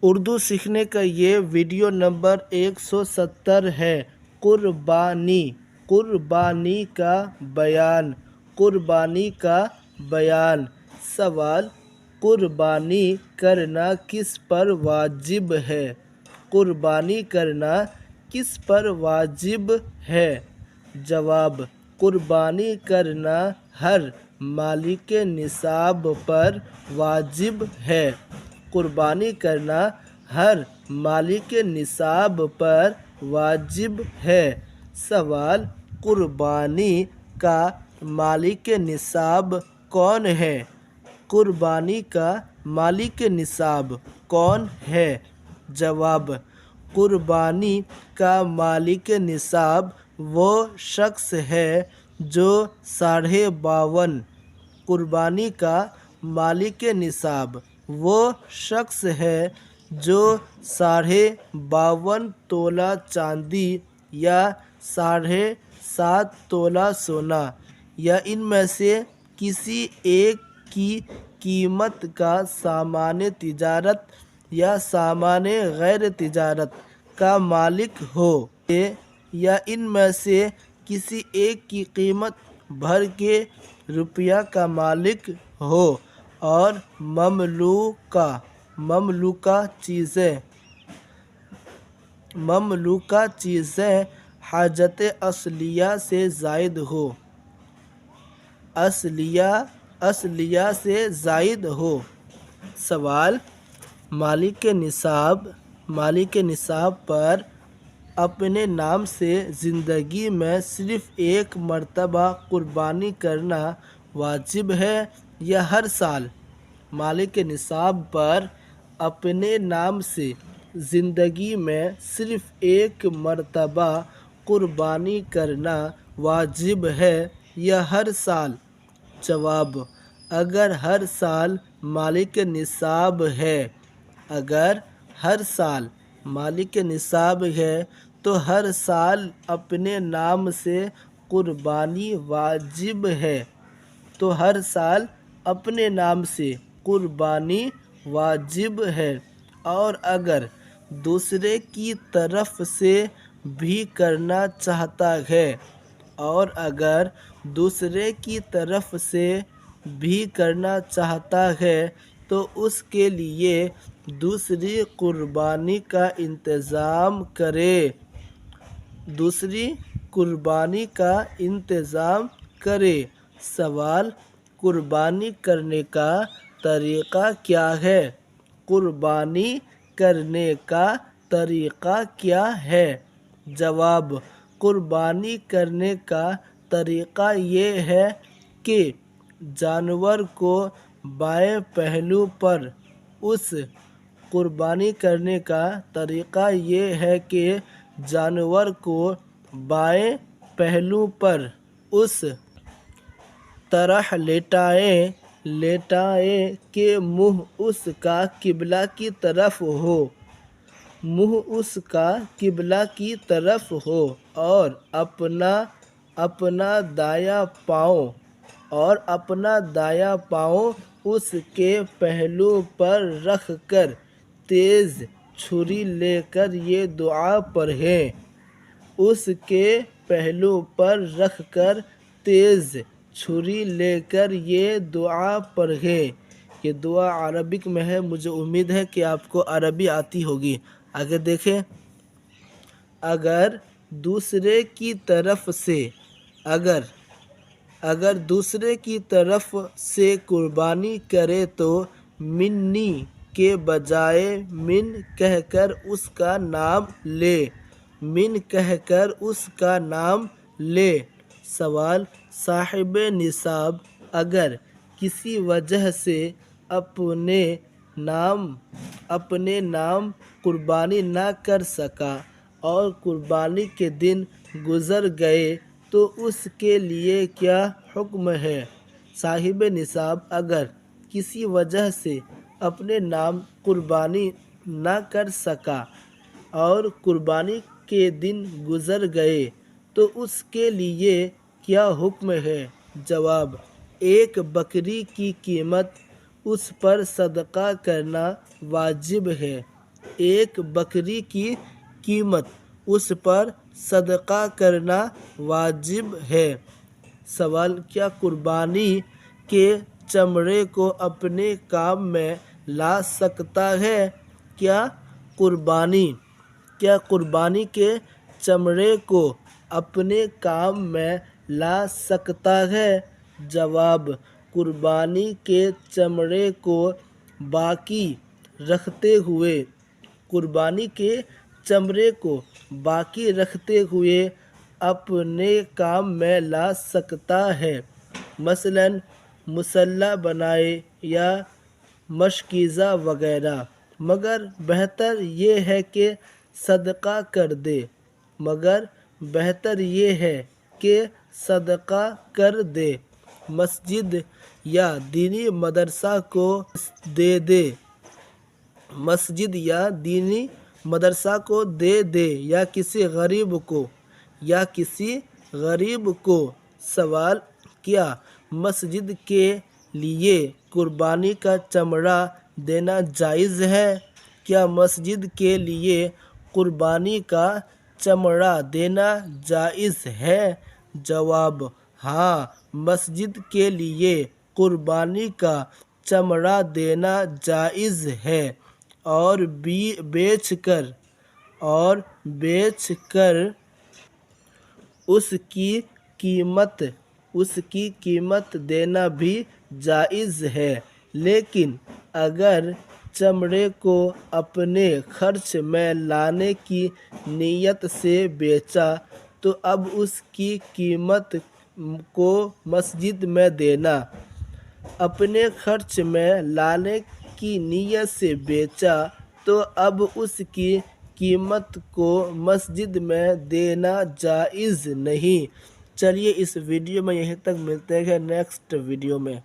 اردو سیکھنے کا یہ ویڈیو نمبر 170 ہے۔ قربانی، قربانی کا بیان، قربانی کا بیان۔ سوال: قربانی کرنا کس پر واجب ہے؟ قربانی کرنا کس پر واجب ہے؟ جواب: قربانی کرنا ہر مالک نصاب پر واجب ہے۔ قربانی کرنا ہر مالک نصاب پر واجب ہے۔ سوال: قربانی کا مالک نصاب کون ہے؟ قربانی کا مالک نصاب کون ہے؟ جواب: قربانی کا مالک نصاب وہ شخص ہے جو 52.5۔ قربانی کا مالک نصاب وہ شخص ہے جو 52.5 تولہ چاندی یا 7.5 تولہ سونا یا ان میں سے کسی ایک کی قیمت کا سامان تجارت یا سامان غیر تجارت کا مالک ہو، یا ان میں سے کسی ایک کی قیمت بھر کے روپیہ کا مالک ہو، اور مملوکہ چیزیں حاجت اصلیہ سے زائد ہو، اصلیہ سے زائد ہو۔ سوال: مالک نصاب پر اپنے نام سے زندگی میں صرف ایک مرتبہ قربانی کرنا واجب ہے یا ہر سال؟ مالک نصاب پر اپنے نام سے زندگی میں صرف ایک مرتبہ قربانی کرنا واجب ہے یا ہر سال؟ جواب: اگر ہر سال مالک نصاب ہے، اگر ہر سال مالک نصاب ہے تو ہر سال اپنے نام سے قربانی واجب ہے، تو ہر سال اپنے نام سے قربانی واجب ہے۔ اور اگر دوسرے کی طرف سے بھی کرنا چاہتا ہے، اور اگر دوسرے کی طرف سے بھی کرنا چاہتا ہے تو اس کے لیے دوسری قربانی کا انتظام کرے، دوسری قربانی کا انتظام کرے۔ سوال: قربانی کرنے کا طریقہ کیا ہے؟ قربانی کرنے کا طریقہ کیا ہے؟ جواب: قربانی کرنے کا طریقہ یہ ہے کہ جانور کو بائیں پہلو پر قربانی کرنے کا طریقہ یہ ہے کہ جانور کو بائیں پہلو پر اس طرح لیٹائیں کہ منہ اس کا قبلہ کی طرف ہو، منہ اس کا قبلہ کی طرف ہو، اور اپنا دایاں پاؤں اس کے پہلو پر رکھ کر تیز چھری لے کر یہ دعا پڑھیں۔ اس کے پہلو پر رکھ کر تیز چھری لے کر یہ دعا پڑھیں۔ یہ دعا عربک میں ہے، مجھے امید ہے کہ آپ کو عربی آتی ہوگی۔ آگے دیکھیں: اگر دوسرے کی طرف سے قربانی کرے تو منی کے بجائے من کہہ کر اس کا نام لے، من کہہ کر اس کا نام لے۔ سوال: صاحب نصاب اگر کسی وجہ سے اپنے نام قربانی نہ کر سکا اور قربانی کے دن گزر گئے تو اس کے لیے کیا حکم ہے؟ صاحب نصاب اگر کسی وجہ سے اپنے نام قربانی نہ کر سکا اور قربانی کے دن گزر گئے تو اس کے لیے کیا حکم ہے؟ جواب: ایک بکری کی قیمت اس پر صدقہ کرنا واجب ہے۔ ایک بکری کی قیمت اس پر صدقہ کرنا واجب ہے۔ سوال: کیا قربانی کے چمڑے کو اپنے کام میں لا سکتا ہے؟ کیا قربانی کے چمڑے کو اپنے کام میں لا سکتا ہے؟ جواب: قربانی کے چمڑے کو باقی رکھتے ہوئے اپنے کام میں لا سکتا ہے، مثلاً مسلح بنائے یا مشکیزہ وغیرہ، مگر بہتر یہ ہے کہ صدقہ کر دے، مسجد یا دینی مدرسہ کو دے دے یا کسی غریب کو۔ سوال: کیا مسجد کے لیے قربانی کا چمڑا دینا جائز ہے؟ کیا مسجد کے لیے قربانی کا چمڑا دینا جائز ہے؟ جواب: ہاں، مسجد کے لیے قربانی کا چمڑا دینا جائز ہے، اور بیچ کر اس کی قیمت دینا بھی جائز ہے۔ لیکن اگر چمڑے کو اپنے خرچ میں لانے کی نیت سے بیچا تو اب اس کی قیمت کو مسجد میں دینا۔ اپنے خرچ میں لانے کی نیت سے بیچا تو اب اس کی قیمت کو مسجد میں دینا جائز نہیں۔ چلیے اس ویڈیو میں یہیں تک، ملتے ہیں نیکسٹ ویڈیو میں۔